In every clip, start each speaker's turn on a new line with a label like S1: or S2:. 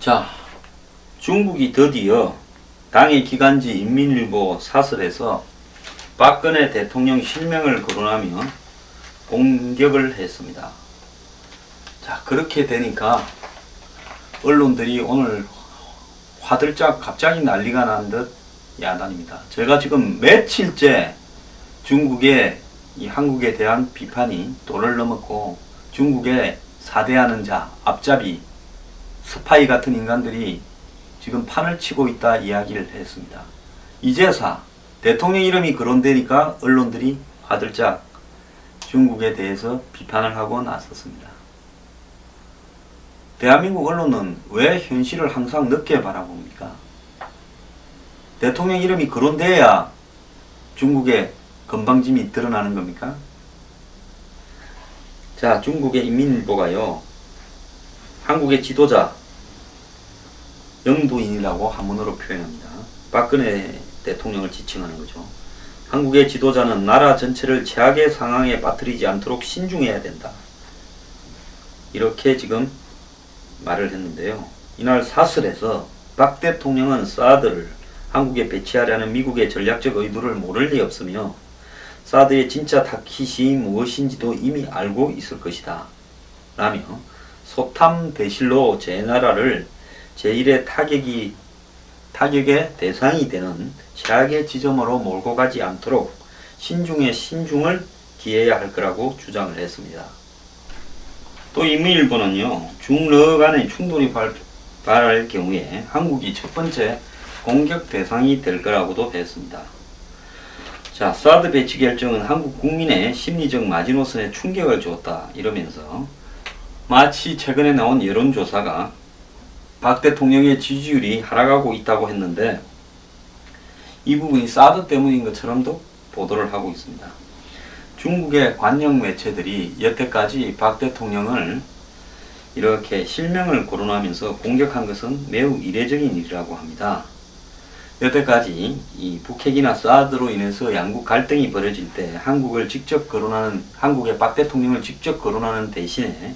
S1: 자, 중국이 드디어 당의 기관지 인민일보 사설에서 박근혜 대통령 실명을 거론하며 공격을 했습니다. 자, 그렇게 되니까 언론들이 오늘 화들짝 갑자기 난리가 난 듯 야단입니다. 제가 지금 며칠째 중국의 이 한국에 대한 비판이 도를 넘었고, 중국의 사대하는 자, 앞잡이, 스파이 같은 인간들이 지금 판을 치고 있다 이야기를 했습니다. 이제사 대통령 이름이 거론되니까 언론들이 화들짝 중국에 대해서 비판을 하고 나섰습니다. 대한민국 언론은 왜 현실을 항상 늦게 바라봅니까? 대통령 이름이 거론돼야 중국의 건방짐이 드러나는 겁니까? 자, 중국의 인민일보가요, 한국의 지도자 영도인이라고 한문으로 표현합니다. 박근혜 대통령을 지칭하는 거죠. 한국의 지도자는 나라 전체를 최악의 상황에 빠뜨리지 않도록 신중해야 된다, 이렇게 지금 말을 했는데요. 이날 사설에서 박 대통령은 사드를 한국에 배치하려는 미국의 전략적 의도를 모를 리 없으며 사드의 진짜 타깃이 무엇인지도 이미 알고 있을 것이다 라며, 소탐 대실로 제 나라를 제1의 타격의 대상이 되는 최악의 지점으로 몰고 가지 않도록 신중에 신중을 기해야 할 거라고 주장을 했습니다. 또 인민일보는요, 중러 간의 충돌이 발할 경우에 한국이 첫 번째 공격 대상이 될 거라고도 했습니다. 자, 사드 배치 결정은 한국 국민의 심리적 마지노선에 충격을 주었다 이러면서, 마치 최근에 나온 여론조사가 박 대통령의 지지율이 하락하고 있다고 했는데 이 부분이 사드 때문인 것처럼도 보도를 하고 있습니다. 중국의 관영 매체들이 여태까지 박 대통령을 이렇게 실명을 거론하면서 공격한 것은 매우 이례적인 일이라고 합니다. 여태까지 이 북핵이나 사드로 인해서 양국 갈등이 벌어질 때 한국의 박 대통령을 직접 거론하는 대신에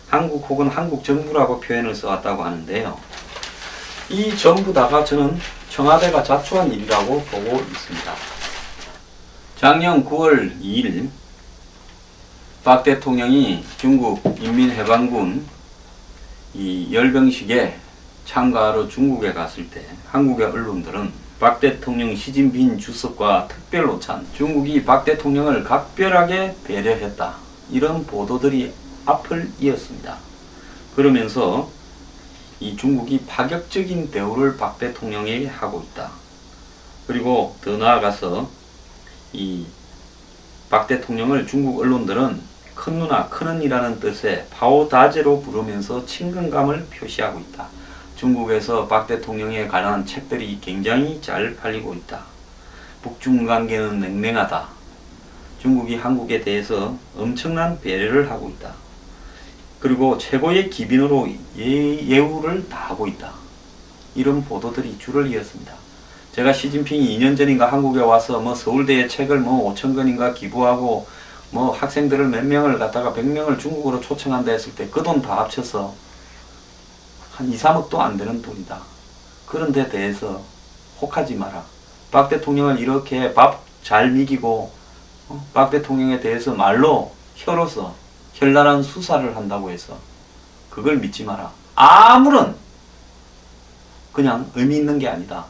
S1: 한국 혹은 한국 정부라고 표현을 써왔다고 하는데요. 이 전부 다가 저는 청와대가 자초한 일이라고 보고 있습니다. 작년 9월 2일 박 대통령이 중국 인민해방군 이 열병식에 참가하러 중국에 갔을 때 한국의 언론들은 박 대통령 시진핑 주석과 특별 오찬, 중국이 박 대통령을 각별하게 배려했다, 이런 보도들이 앞을 이었습니다. 그러면서 이 중국이 파격적인 대우를 박 대통령에게 하고 있다. 그리고 더 나아가서 이 박 대통령을 중국 언론들은 큰 누나, 큰언니라는 뜻의 파오다제로 부르면서 친근감을 표시하고 있다. 중국에서 박 대통령에 관한 책들이 굉장히 잘 팔리고 있다. 북중 관계는 냉랭하다. 중국이 한국에 대해서 엄청난 배려를 하고 있다. 그리고 최고의 기빈으로 예우를 다하고 있다. 이런 보도들이 줄을 이었습니다. 제가 시진핑이 2년 전인가 한국에 와서 서울대에 책을 5,000권인가 기부하고 학생들을 몇 명을 갖다가 100명을 중국으로 초청한다 했을 때 그 돈 다 합쳐서 한 2, 3억도 안 되는 돈이다. 그런 데 대해서 혹하지 마라. 박 대통령을 이렇게 밥 잘 먹이고 박 대통령에 대해서 말로, 혀로서 현란한 수사를 한다고 해서 그걸 믿지 마라. 아무런 그냥 의미 있는 게 아니다.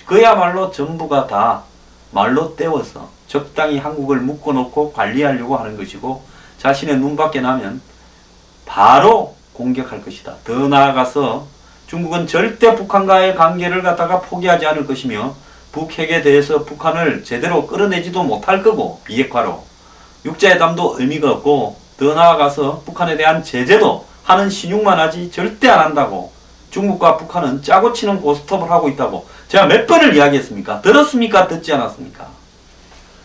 S1: 그야말로 전부가 다 말로 때워서 적당히 한국을 묶어놓고 관리하려고 하는 것이고, 자신의 눈밖에 나면 바로 공격할 것이다. 더 나아가서 중국은 절대 북한과의 관계를 갖다가 포기하지 않을 것이며, 북핵에 대해서 북한을 제대로 끌어내지도 못할 거고, 비핵화로 육자회담도 의미가 없고, 더 나아가서 북한에 대한 제재도 하는 신용만 하지 절대 안 한다고, 중국과 북한은 짜고 치는 고스톱을 하고 있다고 제가 몇 번을 이야기했습니까? 들었습니까? 듣지 않았습니까?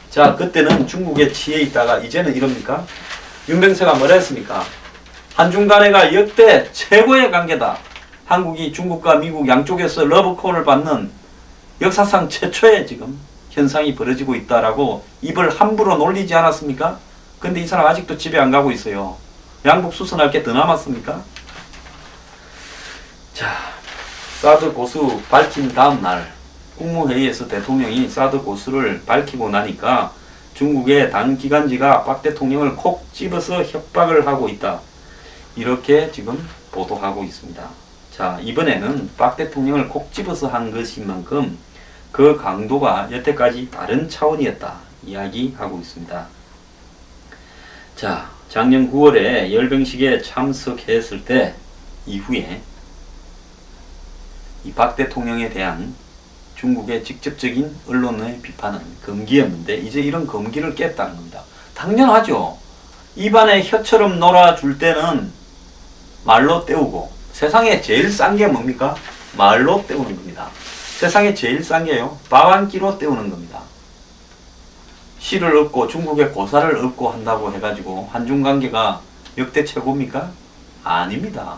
S1: 자, 그때는 중국에 치에 있다가 이제는 이럽니까? 윤병세가 뭐라 했습니까? 한중 간에가 역대 최고의 관계다. 한국이 중국과 미국 양쪽에서 러브콜을 받는 역사상 최초의 지금 현상이 벌어지고 있다라고 입을 함부로 놀리지 않았습니까? 근데 이 사람 아직도 집에 안 가고 있어요. 양복 수선할 게 더 남았습니까? 자, 사드 고수 밝힌 다음 날 국무회의에서 대통령이 사드 고수를 밝히고 나니까 중국의 단기간지가 박 대통령을 콕 집어서 협박을 하고 있다. 이렇게 지금 보도하고 있습니다. 자, 이번에는 박 대통령을 콕 집어서 한 것인 만큼 그 강도가 여태까지 다른 차원이었다. 이야기하고 있습니다. 자, 작년 9월에 열병식에 참석했을 때 이후에 이 박 대통령에 대한 중국의 직접적인 언론의 비판은 금기였는데 이제 이런 금기를 깼다는 겁니다. 당연하죠. 입안에 혀처럼 놀아줄 때는 말로 때우고 세상에 제일 싼 게 뭡니까? 말로 때우는 겁니다. 세상에 제일 싼 게요. 밥 한 끼로 때우는 겁니다. 실을 얻고 중국의 고사를 얻고 한다고 해가지고 한중관계가 역대 최고입니까? 아닙니다.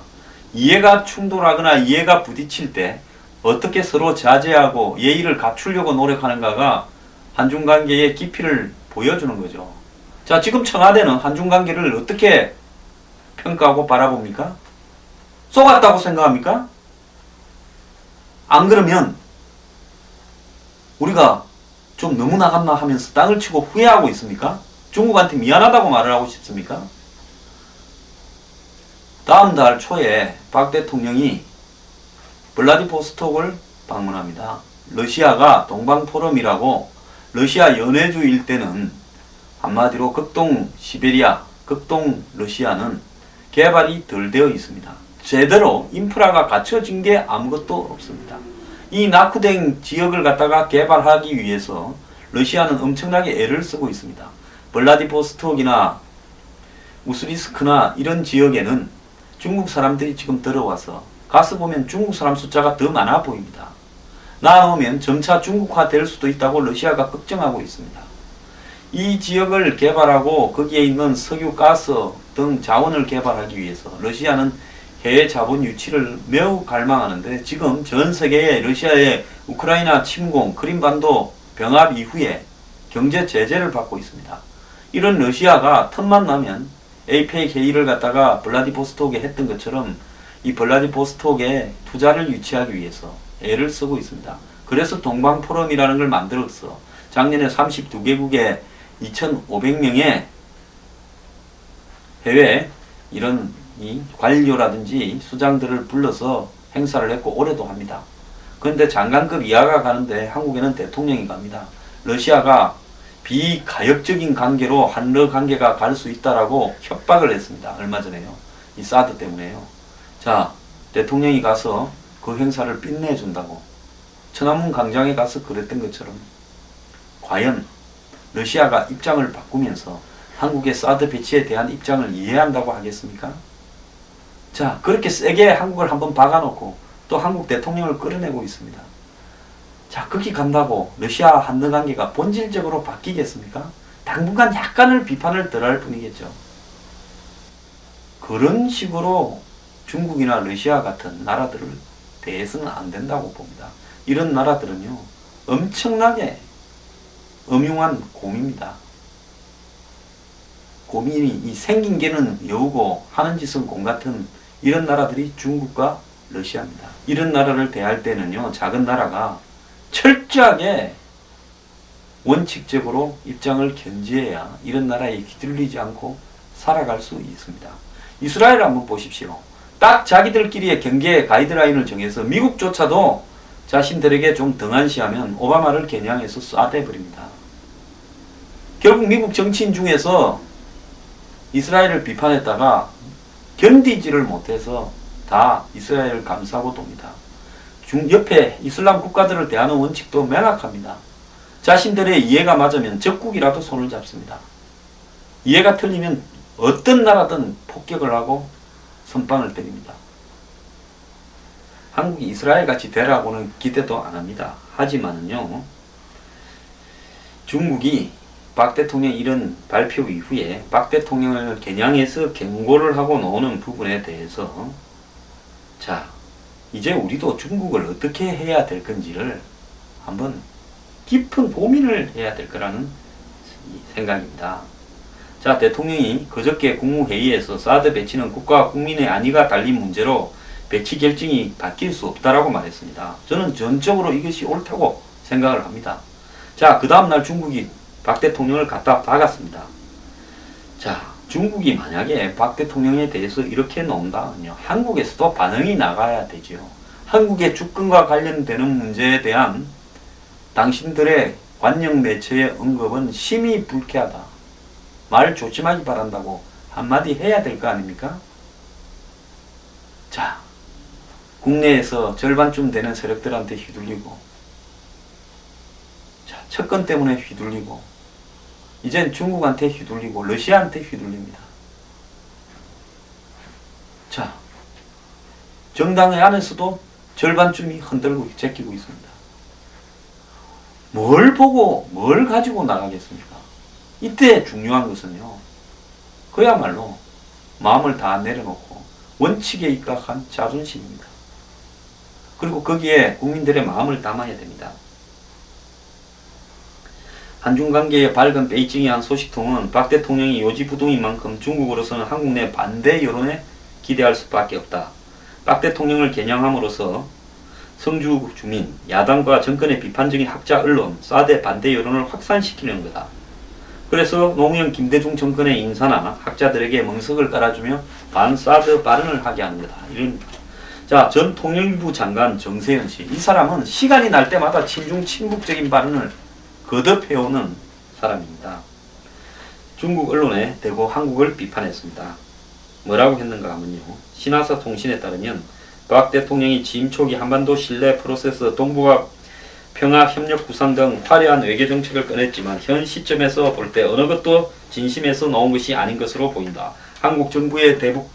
S1: 이해가 충돌하거나 이해가 부딪힐 때 어떻게 서로 자제하고 예의를 갖추려고 노력하는가가 한중관계의 깊이를 보여주는 거죠. 자, 지금 청와대는 한중관계를 어떻게 평가하고 바라봅니까? 속았다고 생각합니까? 안 그러면 우리가 좀 너무 나갔나 하면서 땅을 치고 후회하고 있습니까? 중국한테 미안하다고 말을 하고 싶습니까? 다음 달 초에 박 대통령이 블라디보스톡을 방문합니다. 러시아가 동방포럼이라고 러시아 연해주 일대는 한마디로 극동 시베리아, 극동 러시아는 개발이 덜 되어 있습니다. 제대로 인프라가 갖춰진 게 아무것도 없습니다. 이 낙후된 지역을 갖다가 개발하기 위해서 러시아는 엄청나게 애를 쓰고 있습니다. 블라디보스톡이나 우스리스크나 이런 지역에는 중국 사람들이 지금 들어와서 가서 보면 중국 사람 숫자가 더 많아 보입니다. 나오면 점차 중국화 될 수도 있다고 러시아가 걱정하고 있습니다. 이 지역을 개발하고 거기에 있는 석유, 가스 등 자원을 개발하기 위해서 러시아는 해외 자본 유치를 매우 갈망하는데 지금 전 세계에 러시아의 우크라이나 침공, 크림반도 병합 이후에 경제 제재를 받고 있습니다. 이런 러시아가 틈만 나면 에이펙 회의를 갖다가 블라디보스톡에 했던 것처럼 이 블라디보스톡에 투자를 유치하기 위해서 애를 쓰고 있습니다. 그래서 동방포럼이라는 걸 만들어서 작년에 32개국에 2,500명의 해외 이런 이 관료라든지 수장들을 불러서 행사를 했고 올해도 합니다. 그런데 장관급 이하가 가는데 한국에는 대통령이 갑니다. 러시아가 비가역적인 관계로 한러 관계가 갈 수 있다라고 협박을 했습니다. 얼마 전에요. 이 사드 때문에요. 자, 대통령이 가서 그 행사를 빛내준다고 천안문 광장에 가서 그랬던 것처럼 과연 러시아가 입장을 바꾸면서 한국의 사드 배치에 대한 입장을 이해한다고 하겠습니까? 자, 그렇게 세게 한국을 한번 박아놓고 또 한국 대통령을 끌어내고 있습니다. 자, 거기 간다고 러시아 한러 관계가 본질적으로 바뀌겠습니까? 당분간 약간의 비판을 덜할 뿐이겠죠. 그런 식으로 중국이나 러시아 같은 나라들을 대해서는 안 된다고 봅니다. 이런 나라들은요, 엄청나게 음흉한 곰입니다. 곰이 생긴 게는 여우고 하는 짓은 곰 같은 이런 나라들이 중국과 러시아입니다. 이런 나라를 대할 때는요, 작은 나라가 철저하게 원칙적으로 입장을 견지해야 이런 나라에 휘둘리지 않고 살아갈 수 있습니다. 이스라엘 한번 보십시오. 딱 자기들끼리의 경계 가이드라인을 정해서 미국조차도 자신들에게 좀 등한시하면 오바마를 겨냥해서 쏴대버립니다. 결국 미국 정치인 중에서 이스라엘을 비판했다가 견디지를 못해서 다 이스라엘을 감싸고 돕니다. 옆에 이슬람 국가들을 대하는 원칙도 명확합니다. 자신들의 이해가 맞으면 적국이라도 손을 잡습니다. 이해가 틀리면 어떤 나라든 폭격을 하고 선빵을 때립니다. 한국이 이스라엘 같이 되라고는 기대도 안 합니다. 하지만은요, 중국이 박 대통령 이런 발표 이후에 박 대통령을 겨냥해서 경고를 하고 나오는 부분에 대해서 자, 이제 우리도 중국을 어떻게 해야 될 건지를 한번 깊은 고민을 해야 될 거라는 생각입니다. 자, 대통령이 그저께 국무회의에서 사드 배치는 국가와 국민의 안위가 달린 문제로 배치 결정이 바뀔 수 없다라고 말했습니다. 저는 전적으로 이것이 옳다고 생각을 합니다. 자, 그 다음날 중국이 박 대통령을 갖다 박았습니다. 자, 중국이 만약에 박 대통령에 대해서 이렇게 논다면요, 한국에서도 반응이 나가야 되죠. 한국의 주권과 관련되는 문제에 대한 당신들의 관영 매체의 언급은 심히 불쾌하다. 말 조심하기 바란다고 한마디 해야 될 거 아닙니까? 자, 국내에서 절반쯤 되는 세력들한테 휘둘리고, 자, 척건 때문에 휘둘리고, 이젠 중국한테 휘둘리고, 러시아한테 휘둘립니다. 자, 정당의 안에서도 절반쯤이 흔들고 제끼고 있습니다. 뭘 보고 뭘 가지고 나가겠습니까? 이때 중요한 것은요, 그야말로 마음을 다 내려놓고 원칙에 입각한 자존심입니다. 그리고 거기에 국민들의 마음을 담아야 됩니다. 한중관계의 밝은 베이징의 한 소식통은 박 대통령이 요지부동인 만큼 중국으로서는 한국 내 반대 여론에 기대할 수밖에 없다. 박 대통령을 겨냥함으로써 성주 주민, 야당과 정권의 비판적인 학자 언론, 사드 반대 여론을 확산시키는 거다. 그래서 노무현 김대중 정권의 인사나 학자들에게 멍석을 깔아주며 반사드 발언을 하게 하는 거다. 이런. 자, 전 통일부 장관 정세현 씨. 이 사람은 시간이 날 때마다 친중 친북적인 발언을 거듭해오는 사람입니다. 중국 언론에 대고 한국을 비판했습니다. 뭐라고 했는가 하면요, 신화사 통신에 따르면 박 대통령이 취임 초기 한반도 신뢰 프로세스, 동북아 평화 협력 구상 등 화려한 외교 정책을 꺼냈지만 현 시점에서 볼 때 어느 것도 진심에서 나온 것이 아닌 것으로 보인다. 한국 정부의 대북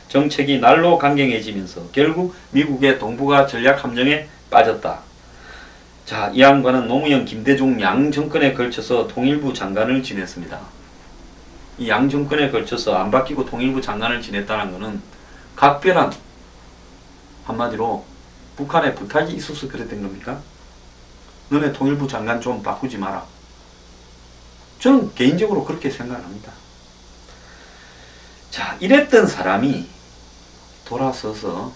S1: 정책이 날로 강경해지면서 결국 미국의 동북아 전략 함정에 빠졌다. 자, 이 양반은 노무현 김대중 양 정권에 걸쳐서 통일부 장관을 지냈습니다. 이 양 정권에 걸쳐서 안 바뀌고 통일부 장관을 지냈다는 것은 각별한, 한마디로 북한에 부탁이 있어서 그랬던 겁니까? 너네 통일부 장관 좀 바꾸지 마라. 저는 개인적으로 그렇게 생각합니다. 자, 이랬던 사람이 돌아서서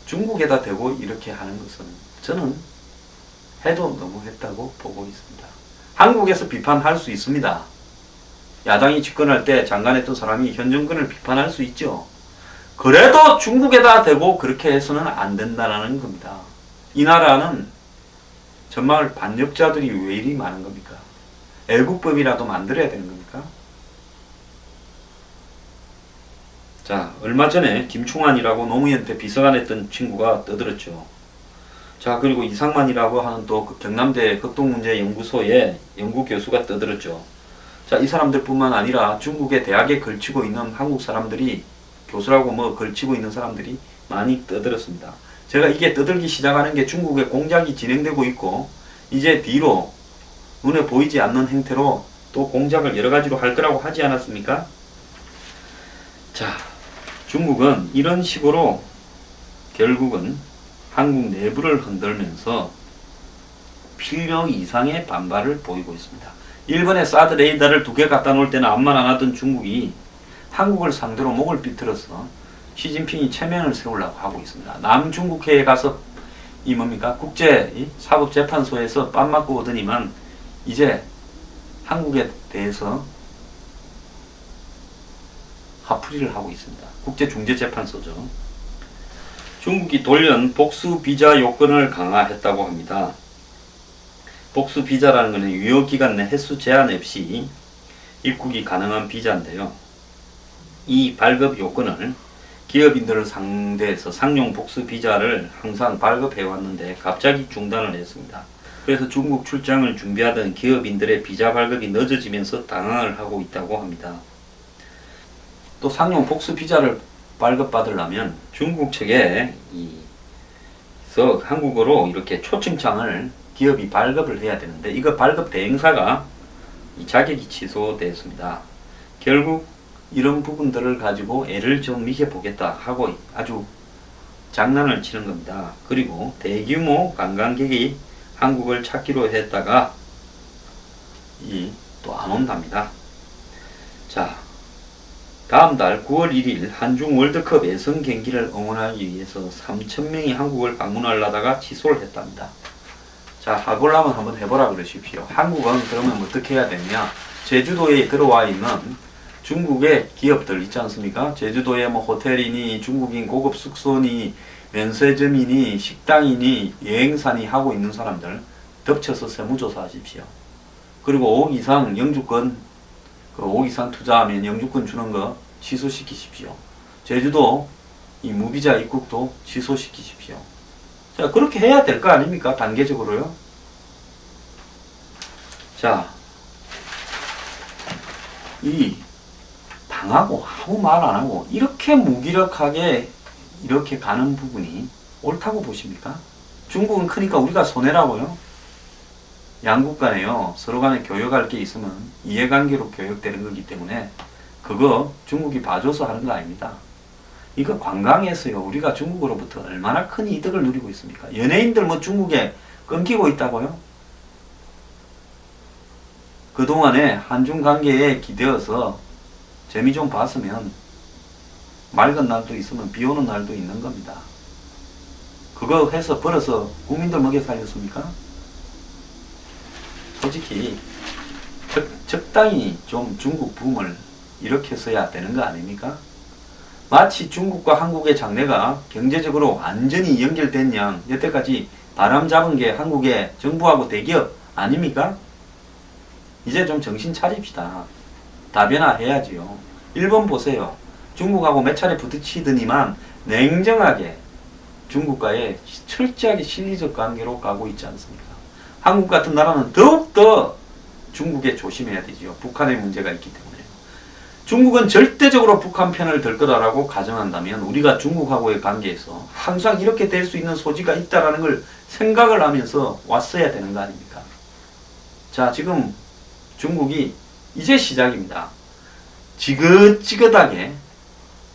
S1: 중국에다 대고 이렇게 하는 것은 저는 해도 너무했다고 보고 있습니다. 한국에서 비판할 수 있습니다. 야당이 집권할 때 장관했던 사람이 현 정권을 비판할 수 있죠. 그래도 중국에다 대고 그렇게 해서는 안 된다는 겁니다. 이 나라는 정말 반역자들이 왜 이리 많은 겁니까? 애국법이라도 만들어야 되는 겁니까? 자, 얼마 전에 김충환이라고 노무현 때 비서관 했던 친구가 떠들었죠. 자, 그리고 이상만이라고 하는 또 경남대 극동문제연구소의 연구교수가 떠들었죠. 자, 이 사람들뿐만 아니라 중국의 대학에 걸치고 있는 한국 사람들이, 교수라고 뭐 걸치고 있는 사람들이 많이 떠들었습니다. 제가 이게 떠들기 시작하는 게 중국의 공작이 진행되고 있고, 이제 뒤로 눈에 보이지 않는 행태로 또 공작을 여러 가지로 할 거라고 하지 않았습니까? 자, 중국은 이런 식으로 결국은 한국 내부를 흔들면서 필요 이상의 반발을 보이고 있습니다. 일본에 사드 레이더를 2개 갖다 놓을 때는 암만 안 하던 중국이 한국을 상대로 목을 비틀어서 시진핑이 체면을 세우려고 하고 있습니다. 남중국해에 가서 이 뭡니까? 국제 사법재판소에서 뺨 맞고 오더니만 이제 한국에 대해서 화풀이를 하고 있습니다. 국제중재재판소죠. 중국이 돌연 복수 비자 요건을 강화했다고 합니다. 복수 비자라는 것은 유효기간 내 횟수 제한 없이 입국이 가능한 비자인데요. 이 발급 요건을 기업인들을 상대해서 상용 복수 비자를 항상 발급해 왔는데 갑자기 중단을 했습니다. 그래서 중국 출장을 준비하던 기업인들의 비자 발급이 늦어지면서 당황을 하고 있다고 합니다. 또 상용 복수 비자를 발급받으려면 중국 측에 한국어로 이렇게 초청장을 기업이 발급을 해야 되는데, 이거 발급 대행사가 자격이 취소되었습니다. 결국 이런 부분들을 가지고 애를 좀 미겨보겠다 하고 아주 장난을 치는 겁니다. 그리고 대규모 관광객이 한국을 찾기로 했다가 또 안 온답니다. 자, 다음 달 9월 1일 한중 월드컵 예선 경기를 응원하기 위해서 3,000명이 한국을 방문하려다가 취소를 했답니다. 자, 하골라면 한번 해보라 그러십시오. 한국은 그러면 어떻게 해야 되냐? 제주도에 들어와 있는 중국의 기업들 있지 않습니까? 제주도에 뭐 호텔이니 중국인 고급 숙소니 면세점이니 식당이니 여행사니 하고 있는 사람들 덮쳐서 세무조사 하십시오. 그리고 5억 이상 영주권, 그 5억 이상 투자하면 영주권 주는 거 취소시키십시오. 제주도 이 무비자 입국도 취소시키십시오. 자, 그렇게 해야 될 거 아닙니까? 단계적으로요. 자, 이 당하고 아무 말 안 하고 이렇게 무기력하게 이렇게 가는 부분이 옳다고 보십니까? 중국은 크니까 우리가 손해라고요? 양국 간에요, 서로 간에 교역할 게 있으면 이해관계로 교역되는 거기 때문에 그거 중국이 봐줘서 하는 거 아닙니다. 이거 관광에서요, 우리가 중국으로부터 얼마나 큰 이득을 누리고 있습니까? 연예인들 뭐 중국에 끊기고 있다고요? 그동안에 한중 관계에 기대어서 재미 좀 봤으면 맑은 날도 있으면 비 오는 날도 있는 겁니다. 그거 해서 벌어서 국민들 먹여 살렸습니까? 솔직히 적당히 좀 중국 붐을 일으켰어야 되는 거 아닙니까? 마치 중국과 한국의 장래가 경제적으로 완전히 연결된 양 여태까지 바람 잡은 게 한국의 정부하고 대기업 아닙니까? 이제 좀 정신 차립시다. 다변화해야지요. 일본 보세요. 중국하고 몇 차례 부딪히더니만 냉정하게 중국과의 철저하게 실리적 관계로 가고 있지 않습니까? 한국 같은 나라는 더욱더 중국에 조심해야 되지요. 북한의 문제가 있기 때문에. 중국은 절대적으로 북한 편을 들 거다라고 가정한다면 우리가 중국하고의 관계에서 항상 이렇게 될 수 있는 소지가 있다라는 걸 생각을 하면서 왔어야 되는 거 아닙니까? 자, 지금 중국이 이제 시작입니다. 지긋지긋하게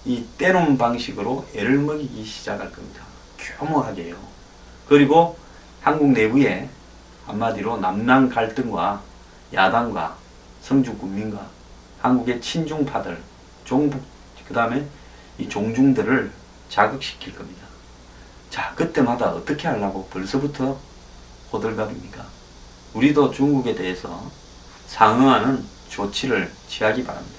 S1: 이 떼놓은 방식으로 애를 먹이기 시작할 겁니다. 교묘하게요. 그리고 한국 내부에 한마디로 남남 갈등과 야당과 성주 국민과 한국의 친중파들, 종북, 그 다음에 이 종중들을 자극시킬 겁니다. 자, 그때마다 어떻게 하려고 벌써부터 호들갑입니까? 우리도 중국에 대해서 상응하는 조치를 취하기 바랍니다.